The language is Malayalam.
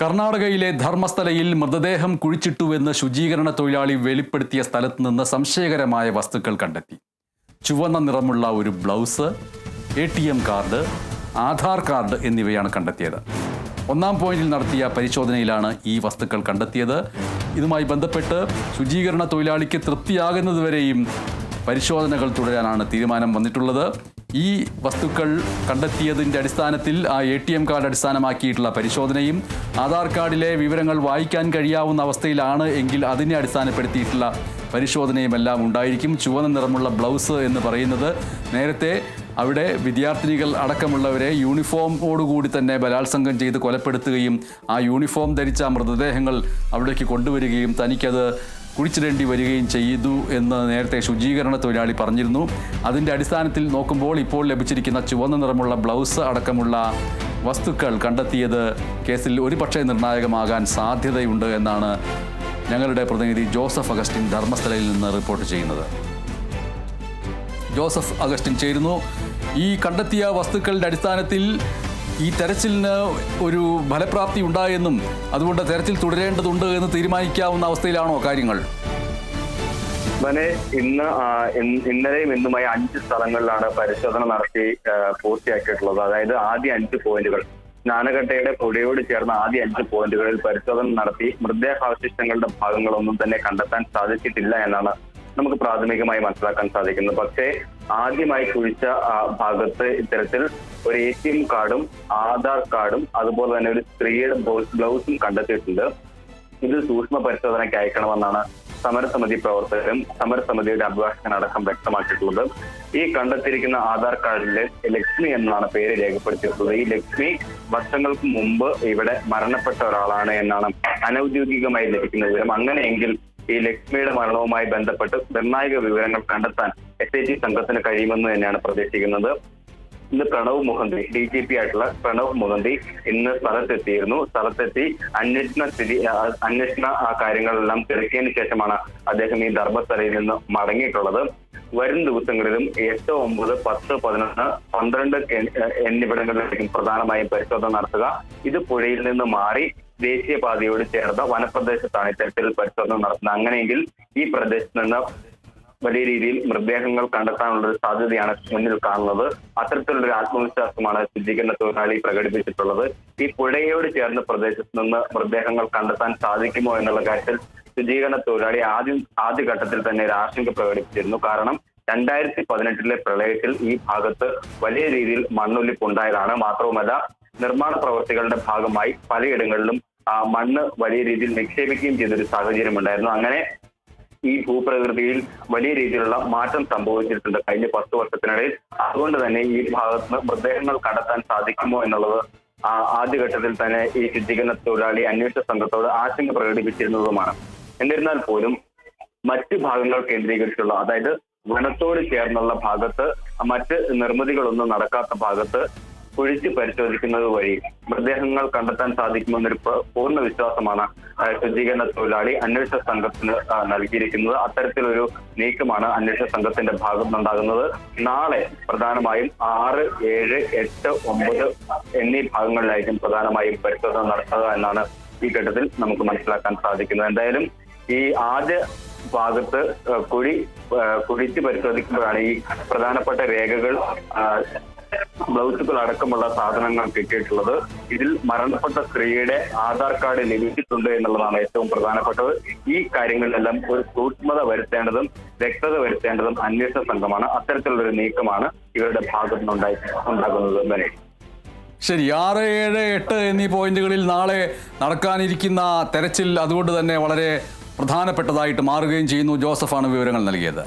കർണാടകയിലെ ധർമ്മസ്ഥലയിൽ മൃതദേഹം കുഴിച്ചിട്ടുവെന്ന് ശുചീകരണ തൊഴിലാളി വെളിപ്പെടുത്തിയ സ്ഥലത്ത് നിന്ന് സംശയകരമായ വസ്തുക്കൾ കണ്ടെത്തി. ചുവന്ന നിറമുള്ള ഒരു blouse, ATM card, Aadhaar card എന്നിവയാണ് കണ്ടെത്തിയത്. ഒന്നാം പോയിന്റിൽ നടത്തിയ പരിശോധനയിലാണ് ഈ വസ്തുക്കൾ കണ്ടെത്തിയത്. ഇതുമായി ബന്ധപ്പെട്ട് ശുചീകരണ തൊഴിലാളിക്ക് തൃപ്തിയാകുന്നതുവരെയും പരിശോധനകൾ തുടരാനാണ് തീരുമാനം വന്നിട്ടുള്ളത്. ഈ വസ്തുക്കൾ കണ്ടെത്തിയതിൻ്റെ അടിസ്ഥാനത്തിൽ ആ ATM കാർഡ് അടിസ്ഥാനമാക്കിയിട്ടുള്ള പരിശോധനയും ആധാർ കാർഡിലെ വിവരങ്ങൾ വായിക്കാൻ കഴിയാവുന്ന അവസ്ഥയിലാണ് എങ്കിൽ അതിനെ അടിസ്ഥാനപ്പെടുത്തിയിട്ടുള്ള പരിശോധനയുമെല്ലാം ഉണ്ടായിരിക്കും. ചുവന്ന നിറമുള്ള ബ്ലൗസ് എന്ന് പറയുന്നത് നേരത്തെ അവിടെ വിദ്യാർത്ഥിനികൾ അടക്കമുള്ളവരെ യൂണിഫോമോടുകൂടി തന്നെ ബലാത്സംഗം ചെയ്ത് കൊലപ്പെടുത്തുകയും ആ യൂണിഫോം ധരിച്ച മൃതദേഹങ്ങൾ അവിടേക്ക് കൊണ്ടുവരികയും തനിക്കത് കുഴിച്ചിടേണ്ടി വരികയും ചെയ്തു എന്ന് നേരത്തെ ശുചീകരണ തൊഴിലാളി പറഞ്ഞിരുന്നു. അതിൻ്റെ അടിസ്ഥാനത്തിൽ നോക്കുമ്പോൾ ഇപ്പോൾ ലഭിച്ചിരിക്കുന്ന ചുവന്ന നിറമുള്ള ബ്ലൗസ് അടക്കമുള്ള വസ്തുക്കൾ കണ്ടെത്തിയത് കേസിൽ ഒരുപക്ഷേ നിർണായകമാകാൻ സാധ്യതയുണ്ട് എന്നാണ് ഞങ്ങളുടെ പ്രതിനിധി ജോസഫ് അഗസ്റ്റിൻ ധർമ്മസ്ഥലയിൽ നിന്ന് റിപ്പോർട്ട് ചെയ്യുന്നത്. ജോസഫ് അഗസ്റ്റിൻ ചേരുന്നു. ഈ കണ്ടെത്തിയ വസ്തുക്കളുടെ അടിസ്ഥാനത്തിൽ ഈ തെരച്ചിലിന് ഒരു ഫലപ്രാപ്തി ഉണ്ടായെന്നും അതുകൊണ്ട് തെരച്ചിൽ തുടരേണ്ടതുണ്ട് എന്ന് തീരുമാനിക്കാവുന്ന അവസ്ഥയിലാണോ കാര്യങ്ങൾ? ഇന്നലെയും ഇന്നുമായി 5 സ്ഥലങ്ങളിലാണ് പരിശോധന നടത്തി പൂർത്തിയാക്കിയിട്ടുള്ളത്. അതായത് ആദ്യ 5 പോയിന്റുകൾ, സ്നാനഘട്ടയുടെ പുഴയോട് ചേർന്ന ആദ്യ 5 പോയിന്റുകളിൽ പരിശോധന നടത്തി മൃതദേഹാവശിഷ്ടങ്ങളുടെ ഭാഗങ്ങളൊന്നും തന്നെ കണ്ടെത്താൻ സാധിച്ചിട്ടില്ല എന്നാണ് നമുക്ക് പ്രാഥമികമായി മനസ്സിലാക്കാൻ സാധിക്കുന്നത്. പക്ഷേ ആദ്യമായി കുഴിച്ച ഭാഗത്ത് ഇത്തരത്തിൽ ഒരു ATM കാർഡും ആധാർ കാർഡും അതുപോലെ തന്നെ ഒരു സ്ത്രീയുടെ ബ്ലൗസും കണ്ടെത്തിയിട്ടുണ്ട്. ഇത് സൂക്ഷ്മ പരിശോധനയ്ക്ക് അയക്കണമെന്നാണ് സമരസമിതി പ്രവർത്തകരും സമരസമിതിയുടെ അഭിഭാഷകനടക്കം വ്യക്തമാക്കിയിട്ടുള്ളത്. ഈ കണ്ടെത്തിയിരിക്കുന്ന ആധാർ കാർഡിലെ ലക്ഷ്മി എന്നാണ് പേര് രേഖപ്പെടുത്തിയിട്ടുള്ളത്. ഈ ലക്ഷ്മി വർഷങ്ങൾക്ക് മുമ്പ് ഇവിടെ മരണപ്പെട്ട ഒരാളാണ് എന്നാണ് അനൌദ്യോഗികമായി ലഭിക്കുന്ന വിവരം. അങ്ങനെയെങ്കിൽ ഈ ലക്ഷ്മിയുടെ മരണവുമായി ബന്ധപ്പെട്ട് നിർണായക വിവരങ്ങൾ കണ്ടെത്താൻ SIT സംഘത്തിന് കഴിയുമെന്ന് തന്നെയാണ് പ്രതീക്ഷിക്കുന്നത്. ഇന്ന് പ്രണവ് മുഖന്തി, DGP ആയിട്ടുള്ള പ്രണവ് മുഖന്തി ഇന്ന് സ്ഥലത്തെത്തിയിരുന്നു. സ്ഥലത്തെത്തി അന്വേഷണ കാര്യങ്ങളെല്ലാം തിരക്കിയതിനു ശേഷമാണ് അദ്ദേഹം ഈ ധർമ്മസ്ഥലയിൽ നിന്ന് മടങ്ങിയിട്ടുള്ളത്. വരും ദിവസങ്ങളിലും 8, 9, 10, 11, 12 എന്നിവിടങ്ങളിലായിരിക്കും പ്രധാനമായും പരിശോധന നടത്തുക. ഇത് പുഴയിൽ നിന്ന് മാറി ദേശീയപാതയോട് ചേർന്ന വനപ്രദേശത്താണ് ഇത്തരത്തിൽ പരിശോധന നടത്തുന്നത്. അങ്ങനെയെങ്കിൽ ഈ പ്രദേശത്ത് നിന്ന് വലിയ രീതിയിൽ മൃതദേഹങ്ങൾ കണ്ടെത്താനുള്ള ഒരു സാധ്യതയാണ് മുന്നിൽ കാണുന്നത്. അത്തരത്തിലുള്ളൊരു ആത്മവിശ്വാസമാണ് ശുചീകരണ തൊഴിലാളി പ്രകടിപ്പിച്ചിട്ടുള്ളത്. ഈ പുഴയോട് ചേർന്ന പ്രദേശത്ത് നിന്ന് മൃതദേഹങ്ങൾ കണ്ടെത്താൻ സാധിക്കുമോ എന്നുള്ള കാര്യത്തിൽ ശുചീകരണ തൊഴിലാളി ആദ്യഘട്ടത്തിൽ തന്നെ ഒരു ആശങ്ക പ്രകടിപ്പിച്ചിരുന്നു. കാരണം 2018 പ്രളയത്തിൽ ഈ ഭാഗത്ത് വലിയ രീതിയിൽ മണ്ണൊലിപ്പുണ്ടായതാണ്. മാത്രവുമല്ല നിർമ്മാണ പ്രവർത്തികളുടെ ഭാഗമായി പലയിടങ്ങളിലും മണ്ണ് വലിയ രീതിയിൽ നിക്ഷേപിക്കുകയും ചെയ്തൊരു സാഹചര്യം ഉണ്ടായിരുന്നു. അങ്ങനെ ഈ ഭൂപ്രകൃതിയിൽ വലിയ രീതിയിലുള്ള മാറ്റം സംഭവിച്ചിട്ടുണ്ട് കഴിഞ്ഞ 10 വർഷത്തിനിടയിൽ. അതുകൊണ്ട് തന്നെ ഈ ഭാഗത്ത് മൃതദേഹങ്ങൾ കണ്ടെത്താൻ സാധിക്കുമോ എന്നുള്ളത് ആദ്യഘട്ടത്തിൽ തന്നെ ഈ ശുചീകരണ തൊഴിലാളി അന്വേഷണ സംഘത്തോട് ആശങ്ക പ്രകടിപ്പിച്ചിരുന്നതുമാണ്. എന്നിരുന്നാൽ പോലും മറ്റ് ഭാഗങ്ങൾ കേന്ദ്രീകരിച്ചുള്ള, അതായത് വനത്തോട് ചേർന്നുള്ള ഭാഗത്ത് മറ്റ് നിർമ്മിതികളൊന്നും നടക്കാത്ത ഭാഗത്ത് കുഴിച്ച് പരിശോധിക്കുന്നത് വഴി മൃതദേഹങ്ങൾ കണ്ടെത്താൻ സാധിക്കുമെന്നൊരു പൂർണ്ണ വിശ്വാസമാണ് ശുചീകരണ തൊഴിലാളി അന്വേഷണ സംഘത്തിന് നൽകിയിരിക്കുന്നത്. അത്തരത്തിലൊരു നീക്കമാണ് അന്വേഷണ സംഘത്തിന്റെ ഭാഗത്തുനിന്നുണ്ടാകുന്നത്. നാളെ പ്രധാനമായും 6, 7, 8, 9 എന്നീ ഭാഗങ്ങളിലായിരിക്കും പ്രധാനമായും പരിശോധന നടത്തുക എന്നാണ് ഈ ഘട്ടത്തിൽ നമുക്ക് മനസ്സിലാക്കാൻ സാധിക്കുന്നത്. എന്തായാലും ഈ ആദ്യ ഭാഗത്ത് കുഴിച്ച് പരിശോധിക്കുമ്പോഴാണ് ഈ പ്രധാനപ്പെട്ട രേഖകൾ, ബ്ലൗസുകൾ അടക്കമുള്ള സാധനങ്ങൾ കിട്ടിയിട്ടുള്ളത്. ഇതിൽ മരണപ്പെട്ട സ്ത്രീയുടെ ആധാർ കാർഡ് ലഭിച്ചിട്ടുണ്ട് എന്നുള്ളതാണ് ഏറ്റവും പ്രധാനപ്പെട്ടത്. ഈ കാര്യങ്ങളിലെല്ലാം ഒരു സൂക്ഷ്മത വരുത്തേണ്ടതും വ്യക്തത വരുത്തേണ്ടതും അന്വേഷണ സംഘമാണ്. അത്തരത്തിലുള്ളൊരു നീക്കമാണ് ഇവരുടെ ഭാഗത്തു നിന്നുണ്ടാകുന്നത്. ശരി, 6, 7, 8 എന്നീ പോയിന്റുകളിൽ നാളെ നടക്കാനിരിക്കുന്ന തെരച്ചിൽ അതുകൊണ്ട് തന്നെ വളരെ പ്രധാനപ്പെട്ടതായിട്ട് മാറുകയും ചെയ്യുന്നു. ജോസഫാണ് വിവരങ്ങൾ നൽകിയത്.